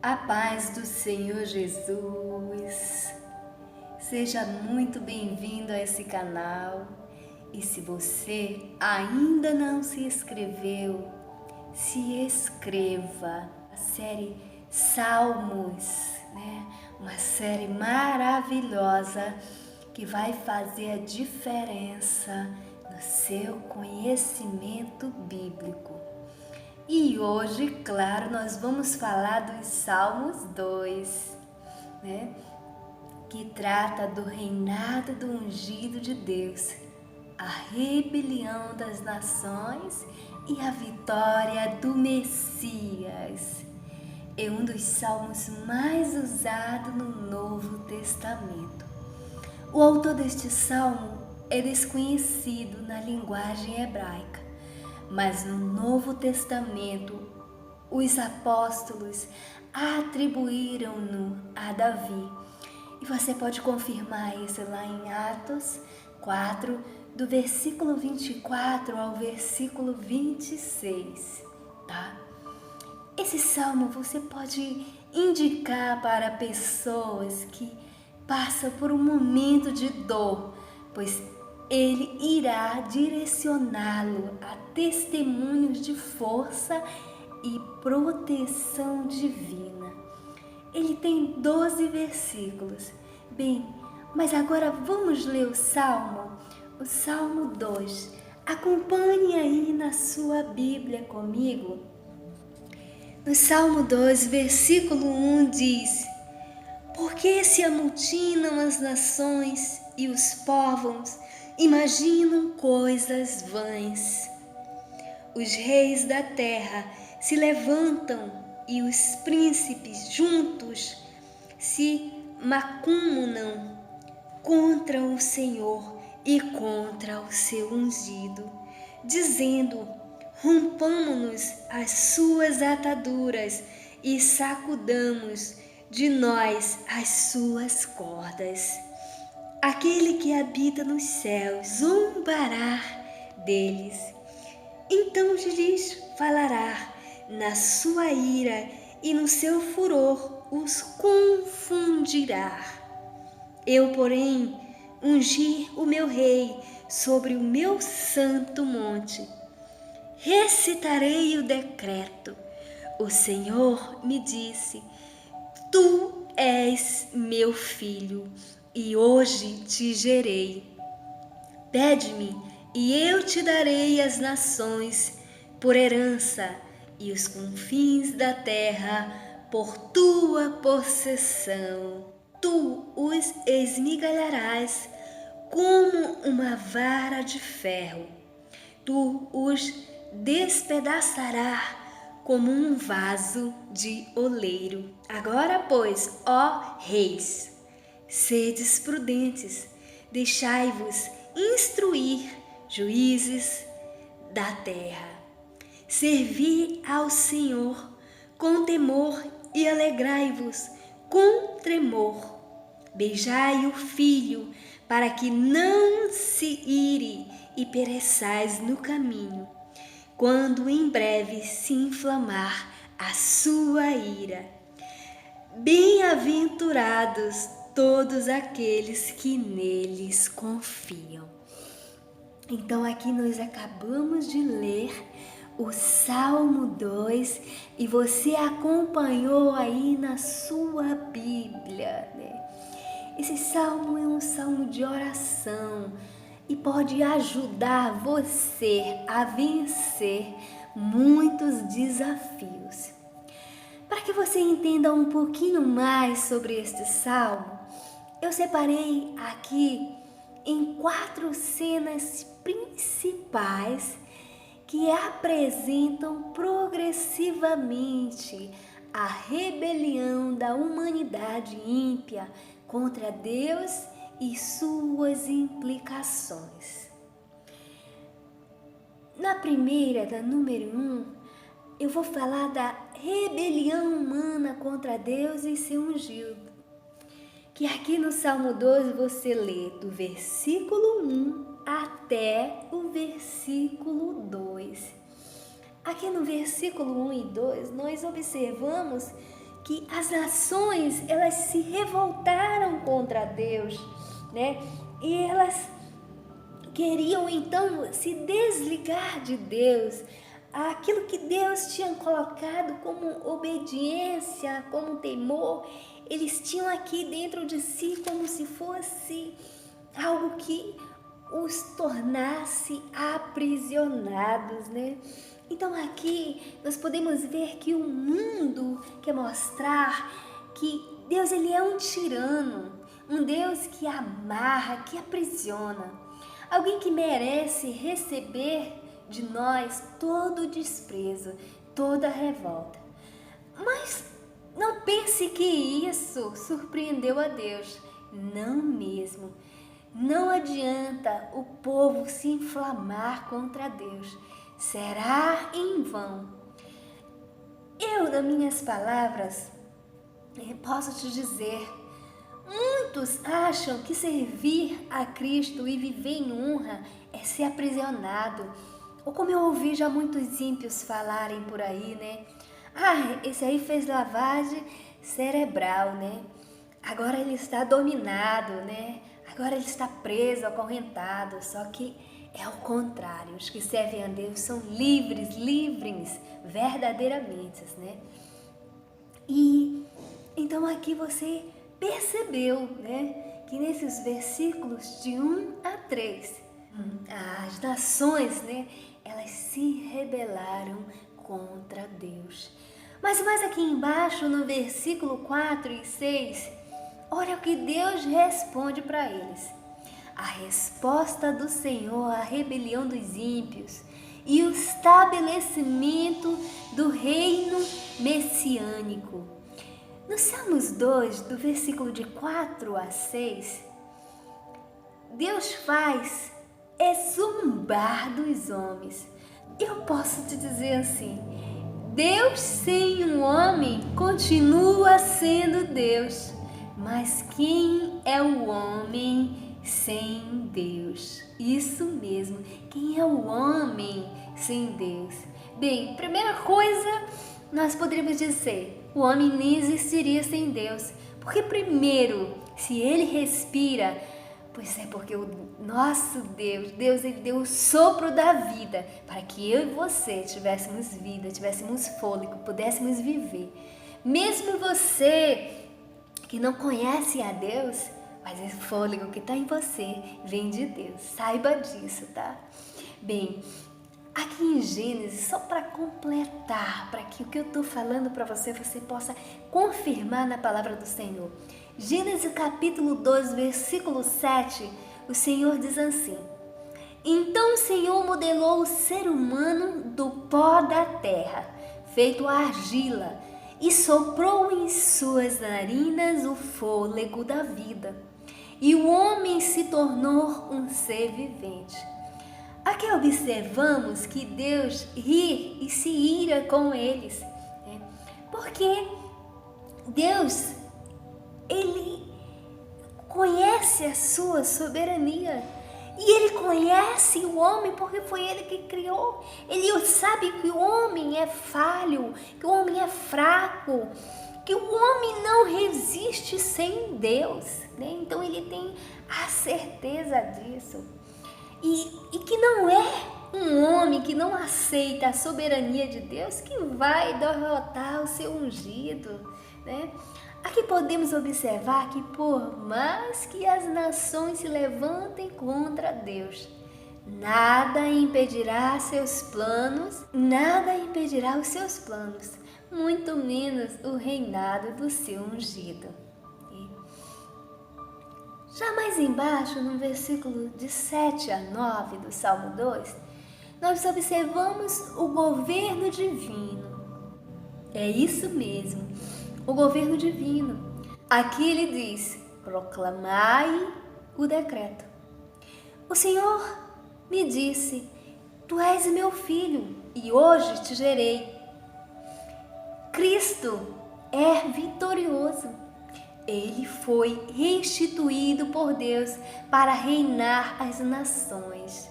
A paz do Senhor Jesus. Seja muito bem-vindo a esse canal. E se você ainda não se inscreveu, se inscreva. A série Salmos, Uma série maravilhosa que vai fazer a diferença no seu conhecimento bíblico. E hoje, claro, nós vamos falar dos Salmos 2, que trata do reinado do ungido de Deus, a rebelião das nações e a vitória do Messias. É um dos salmos mais usados no Novo Testamento. O autor deste salmo é desconhecido na linguagem hebraica, mas no Novo Testamento os apóstolos atribuíram-no a Davi. E você pode confirmar isso lá em Atos 4, do versículo 24 ao versículo 26, tá? Esse salmo você pode indicar para pessoas que passam por um momento de dor, pois ele irá direcioná-lo a testemunhos de força e proteção divina. Ele tem 12 versículos. Bem, mas agora vamos ler o Salmo 2. Acompanhe aí na sua Bíblia comigo. No Salmo 2, versículo 1 diz: Por que se amotinam as nações e os povos imaginam coisas vãs? Os reis da terra se levantam e os príncipes juntos se macumunam contra o Senhor e contra o seu ungido, dizendo: rompamo-nos as suas ataduras e sacudamos de nós as suas cordas. Aquele que habita nos céus zombará deles. Então lhes falará na sua ira e no seu furor os confundirá. Eu, porém, ungi o meu rei sobre o meu santo monte. Recitarei o decreto. O Senhor me disse: Tu és meu filho, e hoje te gerei. Pede-me, e eu te darei as nações por herança, e os confins da terra por tua possessão. Tu os esmigalharás como uma vara de ferro. Tu os despedaçarás como um vaso de oleiro. Agora, pois, ó reis, sedes prudentes, deixai-vos instruir, juízes da terra. Servi ao Senhor com temor e alegrai-vos com tremor. Beijai o filho, para que não se ire e pereçais no caminho, quando em breve se inflamar a sua ira. Bem-aventurados todos aqueles que neles confiam. Então aqui nós acabamos de ler o Salmo 2 e você acompanhou aí na sua Bíblia, Esse salmo é um salmo de oração e pode ajudar você a vencer muitos desafios. Para que você entenda um pouquinho mais sobre este salmo, eu separei aqui em 4 cenas principais que apresentam progressivamente a rebelião da humanidade ímpia contra Deus e suas implicações. Na primeira, da número 1, eu vou falar da rebelião humana contra Deus e seu ungido. Que aqui no Salmo 12 você lê do versículo 1 até o versículo 2. Aqui no versículo 1 e 2 nós observamos que as nações, elas se revoltaram contra Deus, né? E elas queriam então se desligar de Deus, aquilo que Deus tinha colocado como obediência, como temor, eles tinham aqui dentro de si como se fosse algo que os tornasse aprisionados, né? Então aqui nós podemos ver que o mundo quer mostrar que Deus, ele é um tirano, um Deus que amarra, que aprisiona, alguém que merece receber de nós todo o desprezo, toda a revolta. Mas não pense que isso surpreendeu a Deus, não mesmo. Não adianta o povo se inflamar contra Deus, será em vão. Eu, nas minhas palavras, posso te dizer, muitos acham que servir a Cristo e viver em honra é ser aprisionado. Ou como eu ouvi já muitos ímpios falarem por aí, né? Esse aí fez lavagem cerebral, né? Agora ele está dominado, né? Agora ele está preso, acorrentado. Só que é o contrário. Os que servem a Deus são livres, verdadeiramente, né? E então aqui você percebeu, né? Que nesses versículos de 1 a 3, as nações, né? Elas se rebelaram contra Deus. Mas mais aqui embaixo, no versículo 4 e 6, olha o que Deus responde para eles. A resposta do Senhor à rebelião dos ímpios e o estabelecimento do reino messiânico. No Salmos 2, do versículo de 4 a 6, Deus faz zombar dos homens. Eu posso te dizer assim, Deus sem um homem continua sendo Deus, mas quem é o homem sem Deus? Isso mesmo, quem é o homem sem Deus? Bem, primeira coisa, nós poderíamos dizer, o homem nem existiria sem Deus, porque primeiro, se ele respira, pois é porque o nosso Deus, ele deu o sopro da vida para que eu e você tivéssemos vida, tivéssemos fôlego, pudéssemos viver. Mesmo você que não conhece a Deus, mas esse fôlego que está em você vem de Deus. Saiba disso, tá? Bem, aqui em Gênesis, só para completar, para que o que eu estou falando para você, você possa confirmar na palavra do Senhor. Gênesis capítulo 2, versículo 7, o Senhor diz assim: Então o Senhor modelou o ser humano do pó da terra, feito argila, e soprou em suas narinas o fôlego da vida. E o homem se tornou um ser vivente. Aqui observamos que Deus ri e se ira com eles, né? Porque Deus, Ele conhece a sua soberania e Ele conhece o homem porque foi Ele que criou. Ele sabe que o homem é falho, que o homem é fraco, que o homem não resiste sem Deus, né? Então Ele tem a certeza disso. E que não é um homem que não aceita a soberania de Deus que vai derrotar o seu ungido, né? Aqui podemos observar que por mais que as nações se levantem contra Deus, nada impedirá seus planos, muito menos o reinado do seu ungido. Já mais embaixo, no versículo de 7 a 9 do Salmo 2, nós observamos o governo divino. É isso mesmo, o governo divino. Aqui ele diz, proclamai o decreto. O Senhor me disse, tu és meu filho e hoje te gerei. Cristo é vitorioso. Ele foi restituído por Deus para reinar as nações.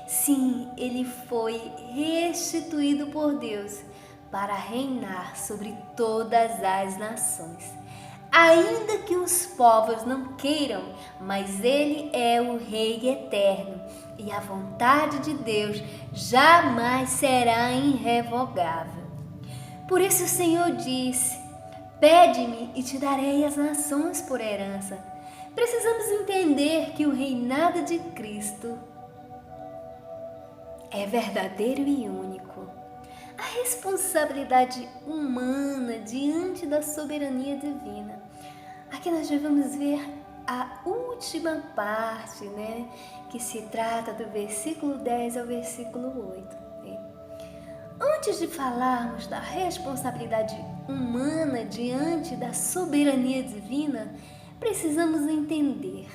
Sim, ele foi restituído por Deus para reinar sobre todas as nações. Ainda que os povos não queiram, mas Ele é o Rei eterno e a vontade de Deus jamais será irrevogável. Por isso o Senhor disse: pede-me e te darei as nações por herança. Precisamos entender que o reinado de Cristo é verdadeiro e único. A responsabilidade humana diante da soberania divina. Aqui nós já vamos ver a última parte, que se trata do versículo 10 ao versículo 8. Antes de falarmos da responsabilidade humana diante da soberania divina, precisamos entender.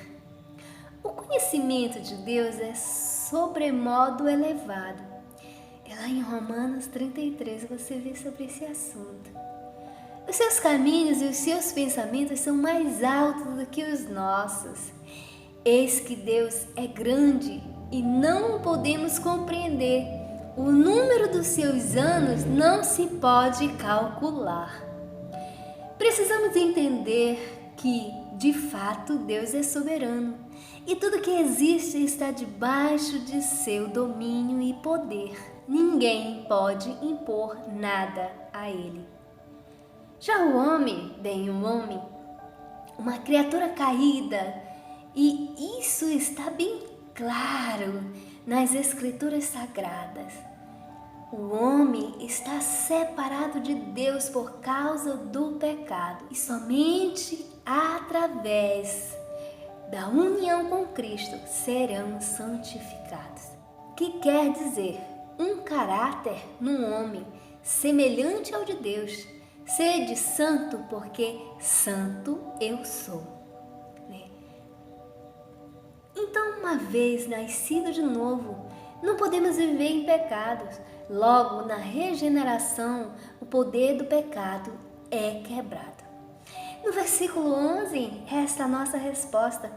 O conhecimento de Deus é sobremodo elevado. Lá em Romanos 33 você vê sobre esse assunto. Os seus caminhos e os seus pensamentos são mais altos do que os nossos. Eis que Deus é grande e não o podemos compreender. O número dos seus anos não se pode calcular. Precisamos entender que, de fato, Deus é soberano e tudo que existe está debaixo de seu domínio e poder. Ninguém pode impor nada a Ele. Já o homem, uma criatura caída, e isso está bem claro nas Escrituras Sagradas. O homem está separado de Deus por causa do pecado e somente através da união com Cristo serão santificados. Que quer dizer um caráter num homem semelhante ao de Deus. Sede santo, porque santo eu sou. Então, uma vez nascido de novo, não podemos viver em pecados. Logo, na regeneração, o poder do pecado é quebrado. No versículo 11, resta a nossa resposta.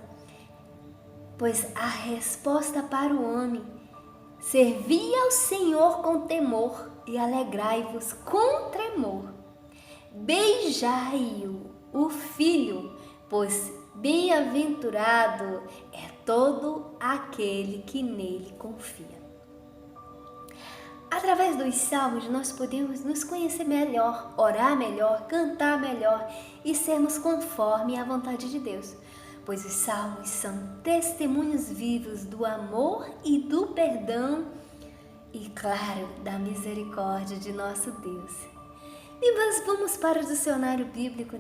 Pois a resposta para o homem: servi ao Senhor com temor e alegrai-vos com tremor. Beijai-o, o Filho, pois bem-aventurado é todo aquele que nele confia. Através dos salmos nós podemos nos conhecer melhor, orar melhor, cantar melhor e sermos conforme à vontade de Deus. Pois os salmos são testemunhos vivos do amor e do perdão e, claro, da misericórdia de nosso Deus. E nós vamos para o dicionário bíblico,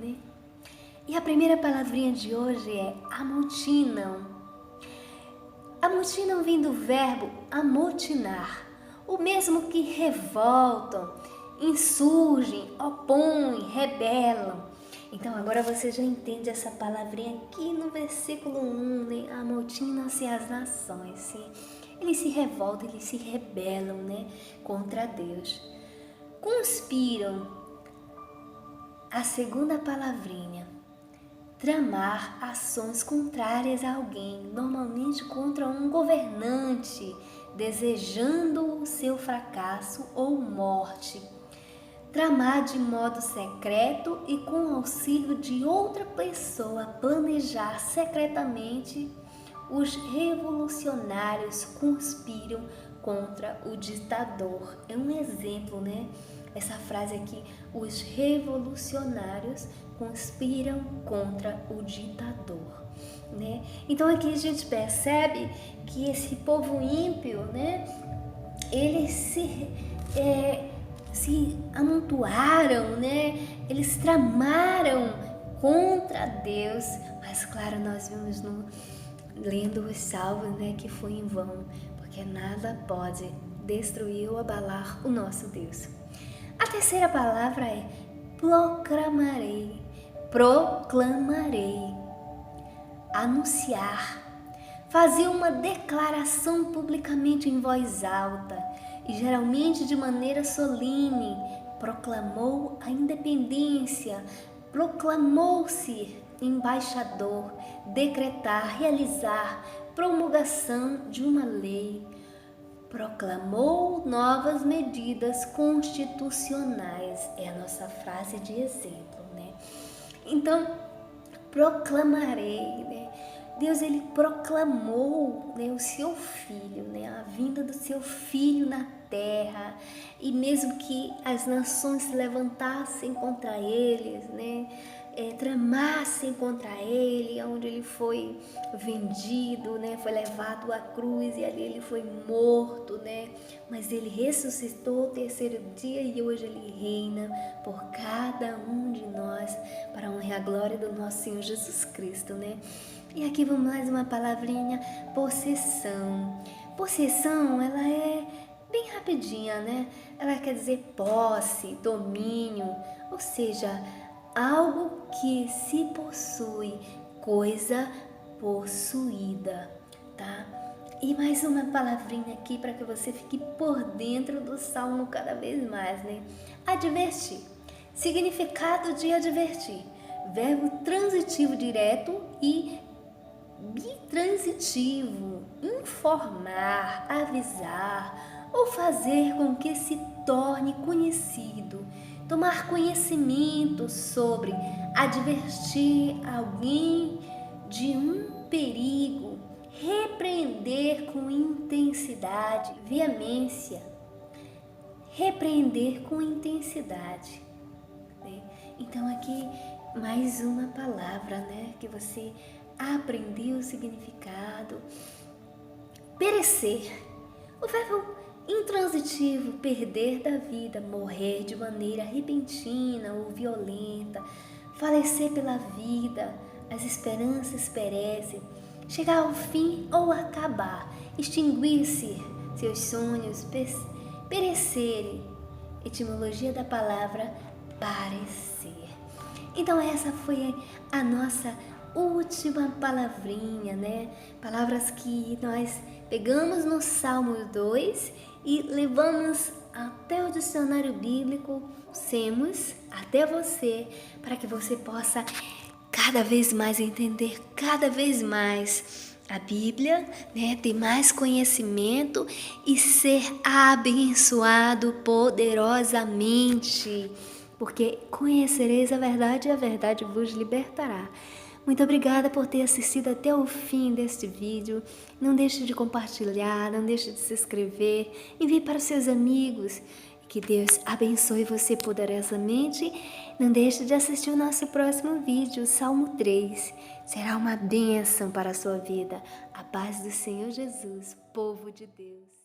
E a primeira palavrinha de hoje é amotinam. Amotinam vem do verbo amotinar, o mesmo que revoltam, insurgem, opõem, rebelam. Então agora você já entende essa palavrinha aqui no versículo 1, amotinam-se as nações, sim? Eles se revoltam, eles se rebelam, contra Deus. Conspiram. A segunda palavrinha, tramar ações contrárias a alguém, normalmente contra um governante, desejando o seu fracasso ou morte. Tramar de modo secreto e com auxílio de outra pessoa, planejar secretamente. Os revolucionários conspiram contra o ditador. É um exemplo, Essa frase aqui, os revolucionários conspiram contra o ditador, Então aqui a gente percebe que esse povo ímpio, eles se amontoaram, Eles tramaram contra Deus, mas claro, nós vimos lendo os salmos, que foi em vão, porque nada pode destruir ou abalar o nosso Deus. A terceira palavra é proclamarei, anunciar, fazer uma declaração publicamente em voz alta e geralmente de maneira solene. Proclamou a independência, proclamou-se embaixador, decretar, realizar promulgação de uma lei, proclamou novas medidas constitucionais. É a nossa frase de exemplo, né? Então, proclamarei, né? Deus, ele proclamou, né, o seu filho, né, a vinda do seu filho na terra, e mesmo que as nações se levantassem contra eles, né, tramassem contra ele, onde ele foi vendido, né, foi levado à cruz e ali ele foi morto, né, mas ele ressuscitou ao terceiro dia e hoje ele reina por cada um de nós para a honra e a glória do nosso Senhor Jesus Cristo, né? E aqui vamos mais uma palavrinha, possessão. Possessão, ela é bem rapidinha, né? Ela quer dizer posse, domínio, ou seja, algo que se possui, coisa possuída, tá? E mais uma palavrinha aqui para que você fique por dentro do Salmo cada vez mais, né? Advertir. Significado de advertir. Verbo transitivo direto e bitransitivo. Informar, avisar ou fazer com que se torne conhecido. Tomar conhecimento sobre, advertir alguém de um perigo, repreender com intensidade, veemência, repreender com intensidade, né? Então aqui mais uma palavra, né, que você aprendeu o significado. Perecer, o verbo intransitivo, perder da vida, morrer de maneira repentina ou violenta, falecer pela vida, as esperanças perecem, chegar ao fim ou acabar, extinguir-se, seus sonhos perecerem. Etimologia da palavra parecer. Então essa foi a nossa última palavrinha, né? Palavras que nós pegamos no Salmo 2 e levamos até o dicionário bíblico, trouxemos até você, para que você possa cada vez mais entender, cada vez mais a Bíblia, né? Ter mais conhecimento e ser abençoado poderosamente, porque conhecereis a verdade e a verdade vos libertará. Muito obrigada por ter assistido até o fim deste vídeo. Não deixe de compartilhar, não deixe de se inscrever, envie para os seus amigos. Que Deus abençoe você poderosamente. Não deixe de assistir o nosso próximo vídeo, Salmo 3. Será uma bênção para a sua vida. A paz do Senhor Jesus, povo de Deus.